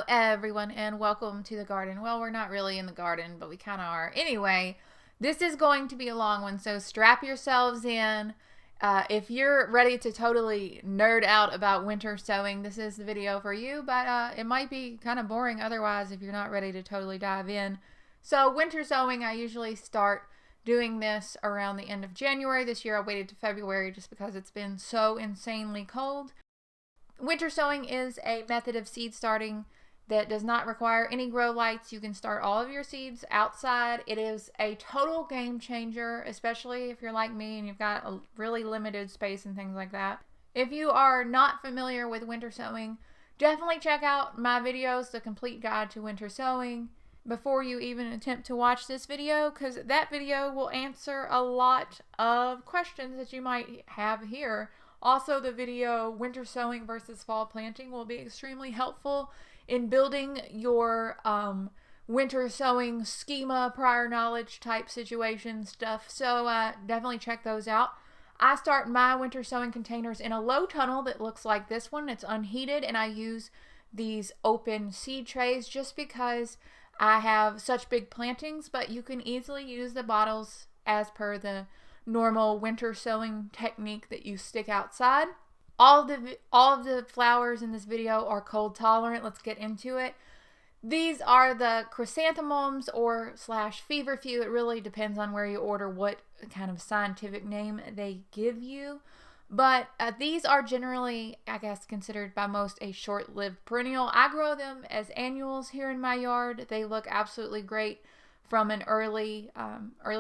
Everyone, and welcome to the garden. Well, we're not really in the garden, but we kind of are. Anyway, this is going to be a long one, so strap yourselves in. If you're ready to totally nerd out about winter sowing, this is the video for you, but it might be kind of boring otherwise if you're not ready to totally dive in. So winter sowing, I usually start doing this around the end of January. This year I waited to February just because it's been so insanely cold. Winter sowing is a method of seed starting that does not require any grow lights. You can start all of your seeds outside. It is a total game changer, especially if you're like me and you've got a really limited space and things like that. If you are not familiar with winter sowing, definitely check out my videos, The Complete Guide to Winter Sowing, before you even attempt to watch this video, because that video will answer a lot of questions that you might have here. Also, the video Winter Sowing versus Fall Planting will be extremely helpful in building your winter sowing schema, prior knowledge type situation stuff. So definitely check those out. I start my winter sowing containers in a low tunnel that looks like this one. It's unheated, and I use these open seed trays just because I have such big plantings, but you can easily use the bottles as per the normal winter sowing technique that you stick outside. All of the flowers in this video are cold tolerant. Let's get into it. These are the chrysanthemums or / feverfew. It really depends on where you order what kind of scientific name they give you. But these are generally, I guess, considered by most a short-lived perennial. I grow them as annuals here in my yard. They look absolutely great from an early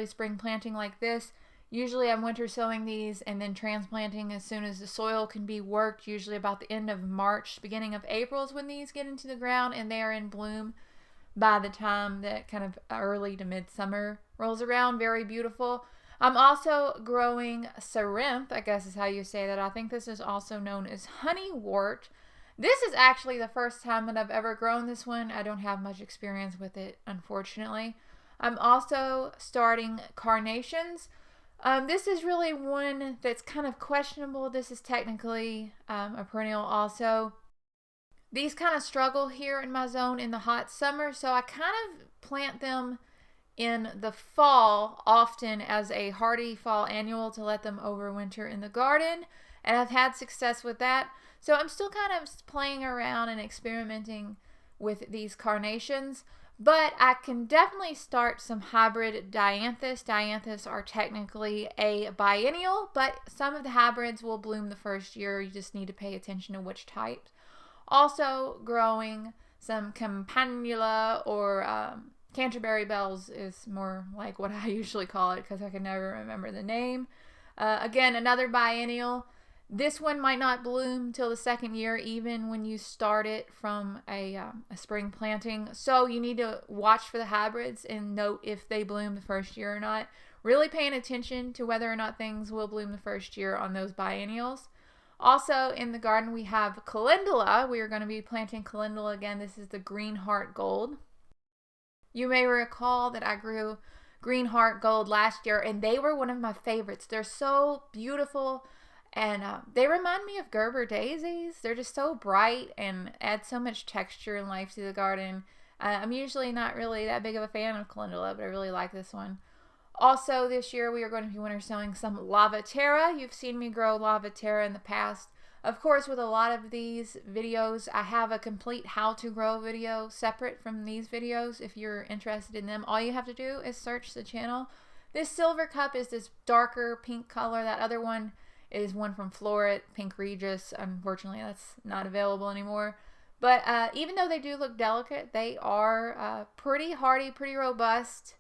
spring planting like this. Usually I'm winter sowing these and then transplanting as soon as the soil can be worked. Usually about the end of March, beginning of April is when these get into the ground, and they are in bloom by the time that kind of early to midsummer rolls around. Very beautiful. I'm also growing Ceranth, I guess is how you say that. I think this is also known as honeywort. This is actually the first time that I've ever grown this one. I don't have much experience with it, unfortunately. I'm also starting carnations. This is really one that's kind of questionable. This is technically a perennial also. These kind of struggle here in my zone in the hot summer, so I kind of plant them in the fall often as a hardy fall annual to let them overwinter in the garden, and I've had success with that. So I'm still kind of playing around and experimenting with these carnations. But I can definitely start some hybrid dianthus. Dianthus are technically a biennial, but some of the hybrids will bloom the first year. You just need to pay attention to which types. Also growing some campanula, or Canterbury bells is more like what I usually call it because I can never remember the name. Again, another biennial. This one might not bloom till the second year, even when you start it from a spring planting. So you need to watch for the hybrids and note if they bloom the first year or not. Really paying attention to whether or not things will bloom the first year on those biennials. Also in the garden we have calendula. We are going to be planting calendula again. This is the Green Heart Gold. You may recall that I grew Green Heart Gold last year, and they were one of my favorites. They're so beautiful. And they remind me of Gerber daisies. They're just so bright and add so much texture and life to the garden. I'm usually not really that big of a fan of calendula, but I really like this one. Also this year we are going to be winter sowing some lavaterra. You've seen me grow lavaterra in the past. Of course, with a lot of these videos, I have a complete how to grow video separate from these videos. If you're interested in them, all you have to do is search the channel. This silver cup is this darker pink color. That other one is one from Floret, Pink Regis. Unfortunately, that's not available anymore. But even though they do look delicate, they are pretty hardy, pretty robust.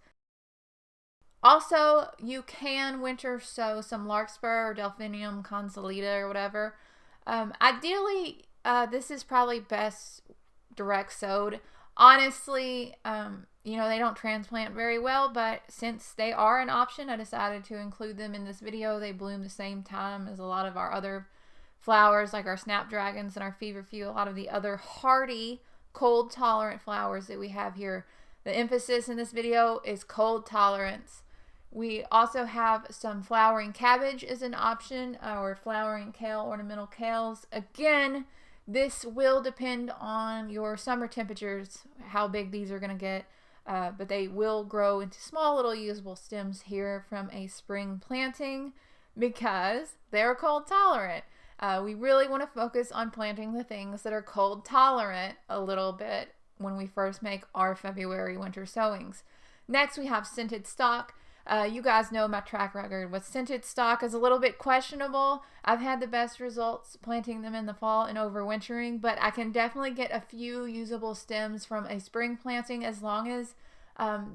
Also, you can winter sow some larkspur or Delphinium consolida or whatever. Ideally, this is probably best direct sowed. Honestly, they don't transplant very well, but since they are an option, I decided to include them in this video. They bloom the same time as a lot of our other flowers, like our snapdragons and our feverfew, a lot of the other hardy, cold-tolerant flowers that we have here. The emphasis in this video is cold tolerance. We also have some flowering cabbage as an option, or flowering kale, ornamental kales. Again, This will depend on your summer temperatures, how big these are going to get, but they will grow into small little usable stems here from a spring planting because they're cold tolerant. We really want to focus on planting the things that are cold tolerant a little bit when we first make our February winter sowings. Next, we have scented stock. You guys know my track record with scented stock is a little bit questionable. I've had the best results planting them in the fall and overwintering, but I can definitely get a few usable stems from a spring planting as long as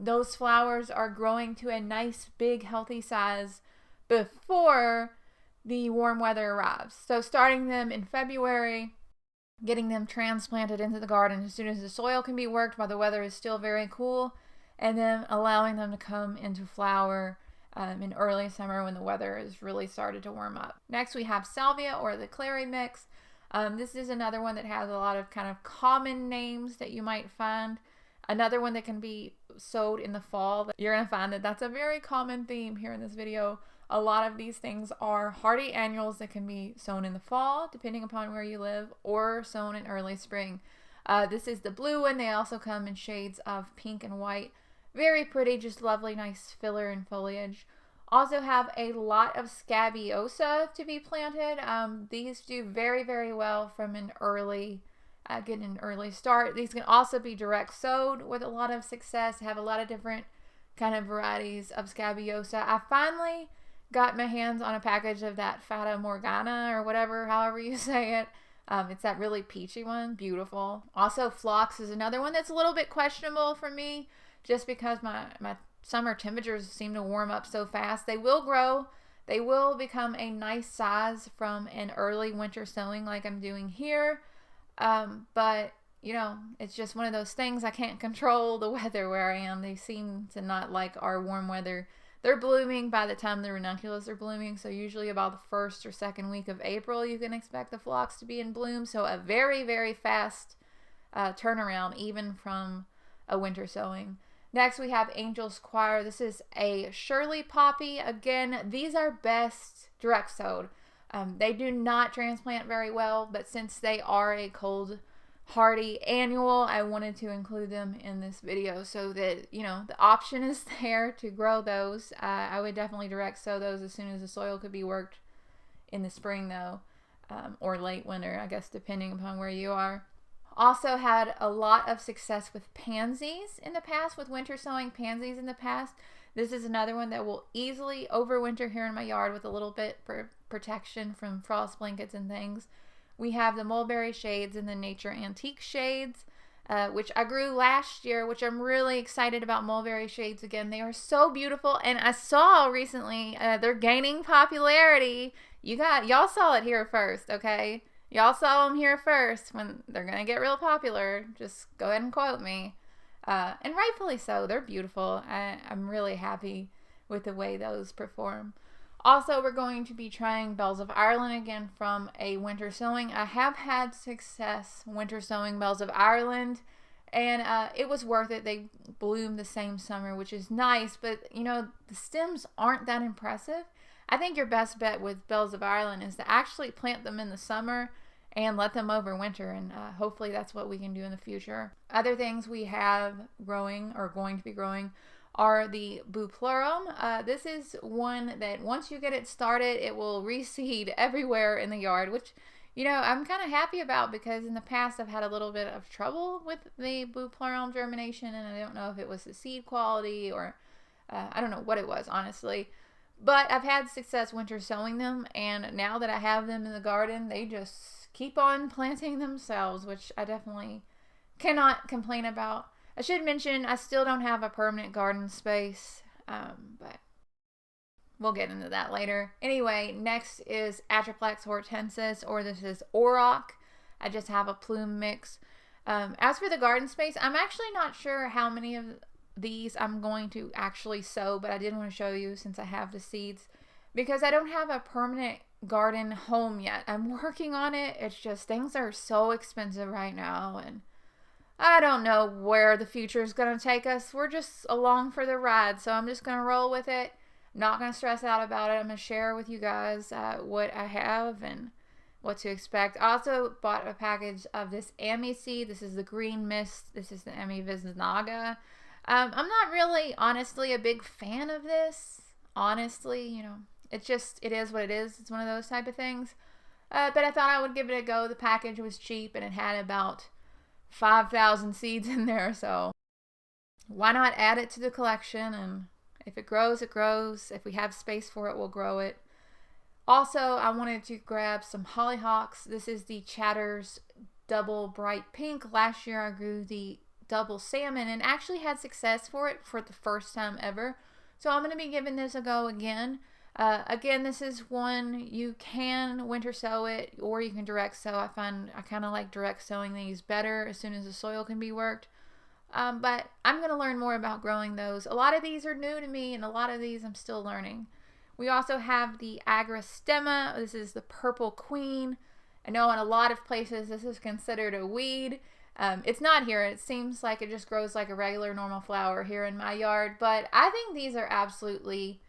those flowers are growing to a nice, big, healthy size before the warm weather arrives. So starting them in February, getting them transplanted into the garden as soon as the soil can be worked while the weather is still very cool, and then allowing them to come into flower in early summer when the weather is really started to warm up. Next, we have salvia or the clary mix. This is another one that has a lot of kind of common names that you might find. Another one that can be sowed in the fall. You're going to find that that's a very common theme here in this video. A lot of these things are hardy annuals that can be sown in the fall, depending upon where you live, or sown in early spring. This is the blue one. They also come in shades of pink and white. Very pretty, just lovely, nice filler and foliage. Also have a lot of scabiosa to be planted. These do very, very well from an early, getting an early start. These can also be direct sowed with a lot of success. Have a lot of different kind of varieties of scabiosa. I finally got my hands on a package of that Fata Morgana or whatever, however you say it. It's that really peachy one. Beautiful. Also, phlox is another one that's a little bit questionable for me just because my summer temperatures seem to warm up so fast. They will grow. They will become a nice size from an early winter sowing like I'm doing here. But, you know, it's just one of those things. I can't control the weather where I am. They seem to not like our warm weather. They're blooming by the time the ranunculus are blooming, so usually about the first or second week of April you can expect the phlox to be in bloom, so a very, very fast turnaround even from a winter sowing. Next we have Angel's Choir. This is a Shirley poppy. Again, these are best direct sowed. They do not transplant very well, but since they are a cold hardy annual, I wanted to include them in this video so that, you know, the option is there to grow those. I would definitely direct sow those as soon as the soil could be worked in the spring though, or late winter, I guess, depending upon where you are. Also had a lot of success with pansies in the past, with winter sowing pansies in the past. This is another one that will easily overwinter here in my yard with a little bit for protection from frost blankets and things. We have the mulberry shades and the nature antique shades, which I grew last year, which I'm really excited about. Mulberry shades again. They are so beautiful, and I saw recently they're gaining popularity. Y'all saw it here first, okay? Y'all saw them here first. When they're gonna get real popular, just go ahead and quote me. And rightfully so. They're beautiful. I'm really happy with the way those perform. Also, we're going to be trying Bells of Ireland again from a winter sowing. I have had success winter sowing Bells of Ireland, and it was worth it. They bloom the same summer, which is nice, but you know, the stems aren't that impressive. I think your best bet with Bells of Ireland is to actually plant them in the summer and let them overwinter, and hopefully that's what we can do in the future. Other things we have growing or going to be growing are the Buplurum. This is one that once you get it started, it will reseed everywhere in the yard, which, you know, I'm kind of happy about because in the past I've had a little bit of trouble with the Buplurum germination, and I don't know if it was the seed quality or I don't know what it was, honestly. But I've had success winter sowing them, and now that I have them in the garden, they just keep on planting themselves, which I definitely cannot complain about. I should mention I still don't have a permanent garden space, but we'll get into that later. Anyway, next is Atriplex hortensis, or this is Auroch. I just have a plume mix. As for the garden space, I'm actually not sure how many of these I'm going to actually sow, but I did want to show you since I have the seeds, because I don't have a permanent garden home yet. I'm working on it. It's just things are so expensive right now, and I don't know where the future is going to take us. We're just along for the ride, so I'm just going to roll with it. Not going to stress out about it. I'm going to share with you guys what I have, and what to expect. I also bought a package of this Ami seed. This is the green mist. This is the Ami Visnaga. I'm not really, honestly, a big fan of this. Honestly, you know, it is what it is. It's one of those type of things. But I thought I would give it a go. The package was cheap and it had about 5,000 seeds in there. So why not add it to the collection? And if it grows, it grows. If we have space for it, we'll grow it. Also, I wanted to grab some hollyhocks. This is the Chatters Double Bright Pink. Last year I grew the Double Salmon and actually had success for it for the first time ever. So I'm going to be giving this a go again. Again, this is one you can winter sow it or you can direct sow. I kind of like direct sowing these better as soon as the soil can be worked. But I'm going to learn more about growing those. A lot of these are new to me and a lot of these I'm still learning. We also have the agrostemma. This is the purple queen. I know in a lot of places this is considered a weed. It's not here. It seems like it just grows like a regular normal flower here in my yard. But I think these are absolutely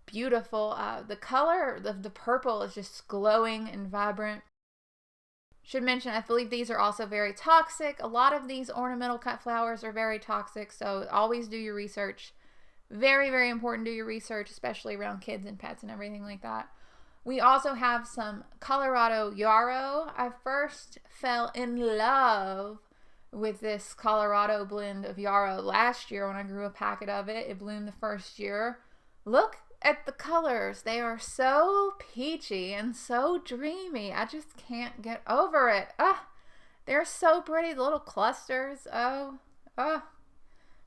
beautiful. The color of the purple is just glowing and vibrant. Should mention, I believe these are also very toxic. A lot of these ornamental cut flowers are very toxic, so always do your research. Very, very important to do your research, especially around kids and pets and everything like that. We also have some Colorado yarrow. I first fell in love with this Colorado blend of yarrow last year when I grew a packet of it. It bloomed the first year. Look at the colors. They are so peachy and so dreamy. I just can't get over it. They're so pretty. The little clusters.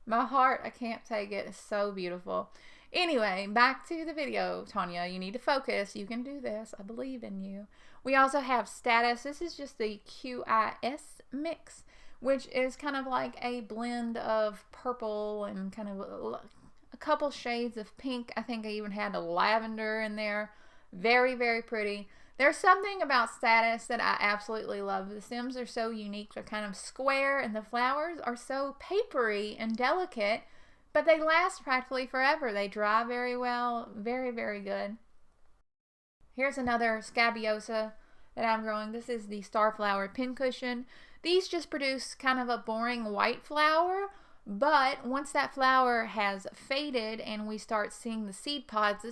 My heart, I can't take it. It's so beautiful. Anyway, back to the video. Tanya, you need to focus. You can do this. I believe in you. We also have Status. This is just the QIS mix, which is kind of like a blend of purple and kind of a couple shades of pink. I think I even had a lavender in there. Very, very pretty. There's something about Status that I absolutely love. The stems are so unique. They're kind of square and the flowers are so papery and delicate, but they last practically forever. They dry very well. Very, very good. Here's another Scabiosa that I'm growing. This is the Starflower Pincushion. These just produce kind of a boring white flower, but once that flower has faded and we start seeing the seed pods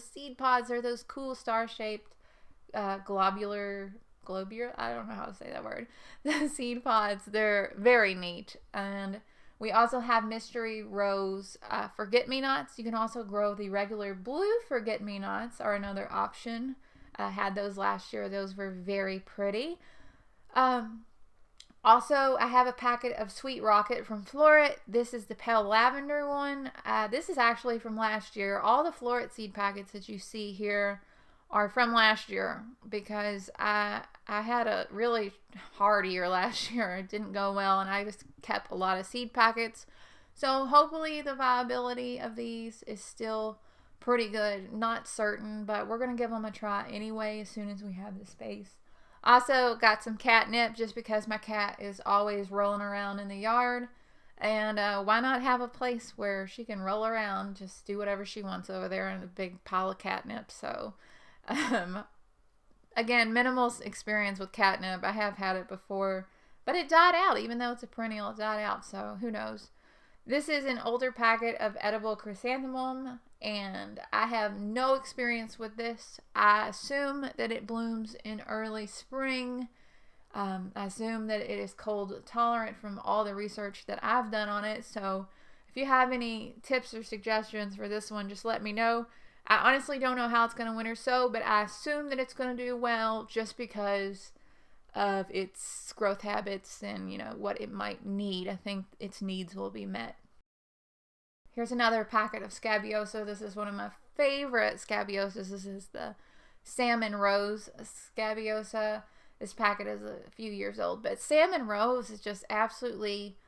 are those cool star-shaped globular, I don't know how to say that word. The seed pods, they're very neat. And we also have Mystery Rose forget-me-nots. You can also grow the regular blue forget-me-nots are another option. I had those last year. Those were very pretty. Also, I have a packet of Sweet Rocket from Floret. This is the pale lavender one. This is actually from last year. All the Floret seed packets that you see here are from last year because I had a really hard year last year. It didn't go well and I just kept a lot of seed packets. So hopefully the viability of these is still pretty good. Not certain, but we're going to give them a try anyway as soon as we have the space. Also got some catnip just because my cat is always rolling around in the yard. And why not have a place where she can roll around, just do whatever she wants over there in a big pile of catnip. So again, minimal experience with catnip. I have had it before, but it died out. Even though it's a perennial, it died out, so who knows. This is an older packet of edible chrysanthemum, and I have no experience with this. I assume that it blooms in early spring. I assume that it is cold tolerant from all the research that I've done on it, so if you have any tips or suggestions for this one, just let me know. I honestly don't know how it's going to winter sow, but I assume that it's going to do well just because of its growth habits and, you know, what it might need. I think its needs will be met. Here's another packet of Scabiosa. This is one of my favorite Scabiosas. This is the Salmon Rose Scabiosa. This packet is a few years old, but Salmon Rose is just absolutely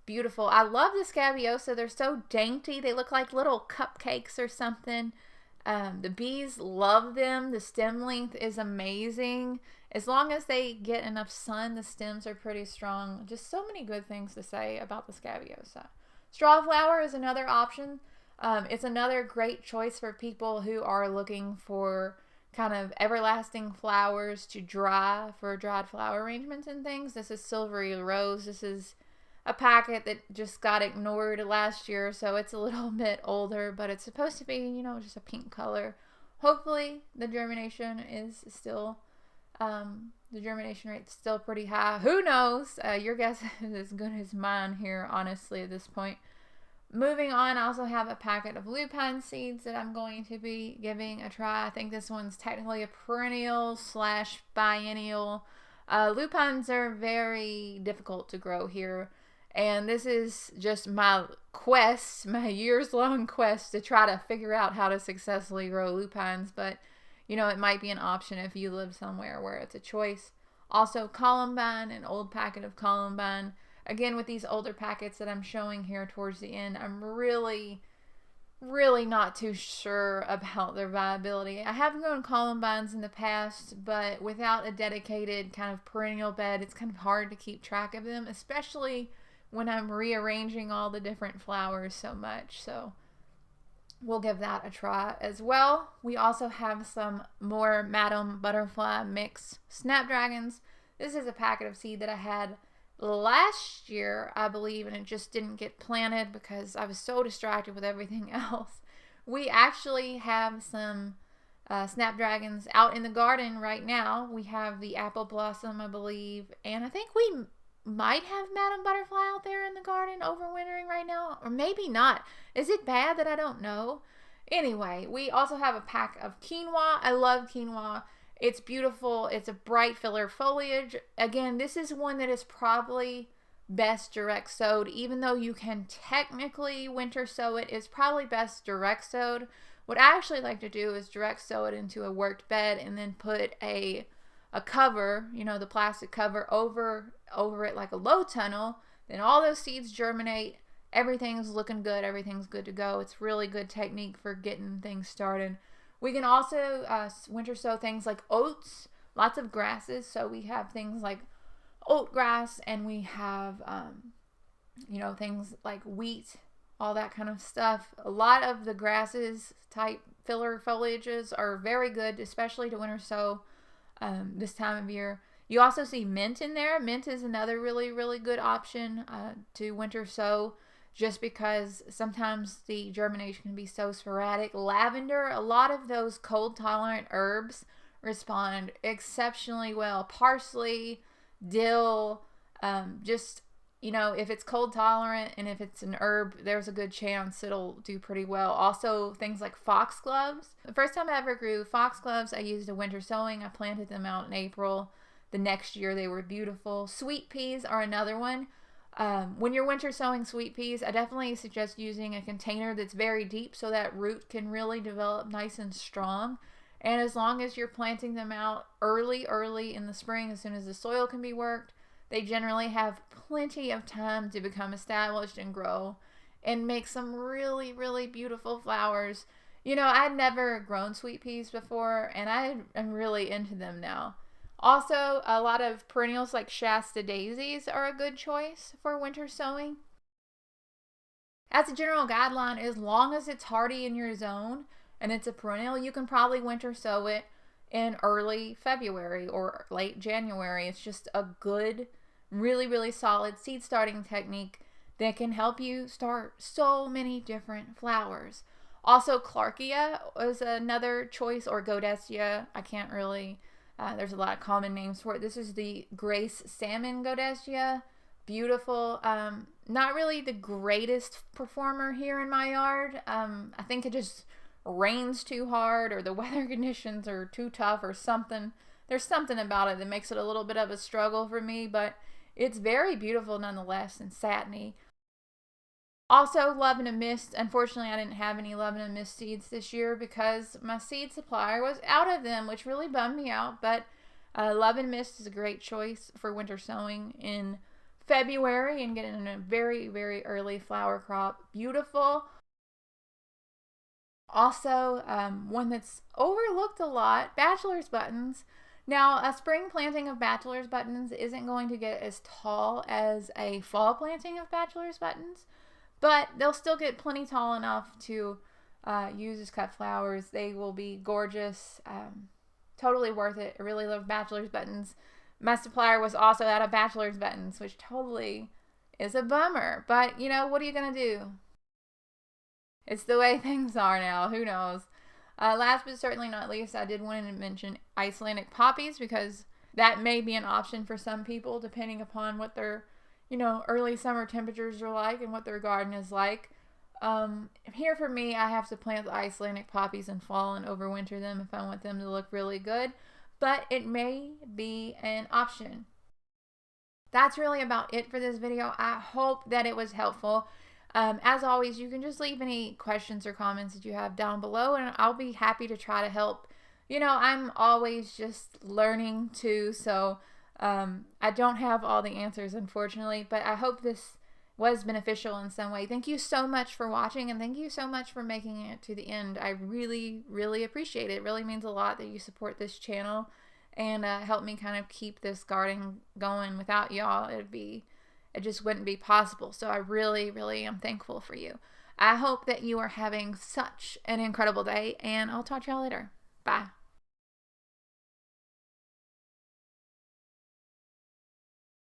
beautiful. I love the Scabiosa. They're so dainty. They look like little cupcakes or something. The bees love them. The stem length is amazing. As long as they get enough sun, the stems are pretty strong. Just so many good things to say about the Scabiosa. Strawflower is another option. It's another great choice for people who are looking for kind of everlasting flowers to dry for dried flower arrangements and things. This is Silvery Rose. This is a packet that just got ignored last year, so it's a little bit older, but it's supposed to be, you know, just a pink color. Hopefully the germination is still, the germination rate's still pretty high. Who knows? Your guess is as good as mine here, honestly, at this point. Moving on, I also have a packet of lupine seeds that I'm going to be giving a try. I think this one's technically a perennial / biennial. Lupines are very difficult to grow here, and this is just my quest, my years-long quest to try to figure out how to successfully grow lupines, but you know, it might be an option if you live somewhere where it's a choice. Also, columbine, an old packet of columbine. Again, with these older packets that I'm showing here towards the end, I'm really not too sure about their viability. I have grown columbines in the past, but without a dedicated kind of perennial bed, it's kind of hard to keep track of them, especially when I'm rearranging all the different flowers so much. So we'll give that a try as well. We also have some more Madam Butterfly mix snapdragons. This is a packet of seed that I had last year, I believe, and it just didn't get planted because I was so distracted with everything else. We actually have some snapdragons out in the garden right now. We have the apple blossom, I believe, and I think we might have Madam Butterfly out there in the garden overwintering right now, or maybe not. Is it bad that I don't know? Anyway, we also have a pack of quinoa. I love quinoa. It's beautiful. It's a bright filler foliage. Again, this is one that is probably best direct sowed. Even though you can technically winter sow it, it's probably best direct sowed. What I actually like to do is direct sow it into a worked bed and then put a cover, you know, the plastic cover over it like a low tunnel. Then all those seeds germinate. Everything's looking good. Everything's good to go. It's really good technique for getting things started. We can also winter sow things like oats, lots of grasses. So we have things like oat grass, and we have, you know, things like wheat, all that kind of stuff. A lot of the grasses type filler foliages are very good, especially to winter sow this time of year. You also see mint in there. Mint is another really good option to winter sow, just because sometimes the germination can be so sporadic. Lavender, a lot of those cold tolerant herbs respond exceptionally well. Parsley, dill, just, you know, if it's cold tolerant and if it's an herb, there's a good chance it'll do pretty well. Also, things like foxgloves. The first time I ever grew foxgloves, I used a winter sowing. I planted them out in April. The next year they were beautiful. Sweet peas are another one. When you're winter sowing sweet peas, I definitely suggest using a container that's very deep so that root can really develop nice and strong. And as long as you're planting them out early in the spring, as soon as the soil can be worked, they generally have plenty of time to become established and grow and make some really beautiful flowers. You know, I'd never grown sweet peas before, and I am really into them now. Also, a lot of perennials like Shasta daisies are a good choice for winter sowing. As a general guideline, as long as it's hardy in your zone and it's a perennial, you can probably winter sow it in early February or late January. It's just a good, really solid seed starting technique that can help you start so many different flowers. Also, Clarkia is another choice, or Godetia. I can't really... there's a lot of common names for it. This is the Grace Salmon Godetia. Beautiful. Not really the greatest performer here in my yard. I think it just rains too hard, or the weather conditions are too tough, or something. There's something about it that makes it a little bit of a struggle for me, but it's very beautiful nonetheless and satiny. Also, Love in a Mist. Unfortunately, I didn't have any Love in a Mist seeds this year because my seed supplier was out of them, which really bummed me out. But Love in a Mist is a great choice for winter sowing in February and getting a very early flower crop. Beautiful. Also, one that's overlooked a lot, bachelor's buttons. Now, a spring planting of bachelor's buttons isn't going to get as tall as a fall planting of bachelor's buttons, but they'll still get plenty tall enough to use as cut flowers. They will be gorgeous. Totally worth it. I really love bachelor's buttons. My supplier was also out of bachelor's buttons, which totally is a bummer. But, you know, what are you going to do? It's the way things are now. Who knows? Last but certainly not least, I did want to mention Icelandic poppies, because that may be an option for some people depending upon what their, you know, early summer temperatures are like and what their garden is like. Here for me, I have to plant the Icelandic poppies in fall and overwinter them if I want them to look really good, but it may be an option. That's really about it for this video. I hope that it was helpful. As always, you can just leave any questions or comments that you have down below, and I'll be happy to try to help. You know, I'm always just learning too, so I don't have all the answers, unfortunately, but I hope this was beneficial in some way. Thank you so much for watching, and thank you so much for making it to the end. I really, really appreciate it. It really means a lot that you support this channel and help me kind of keep this garden going. Without y'all, it just wouldn't be possible. So I really, really am thankful for you. I hope that you are having such an incredible day, and I'll talk to y'all later. Bye.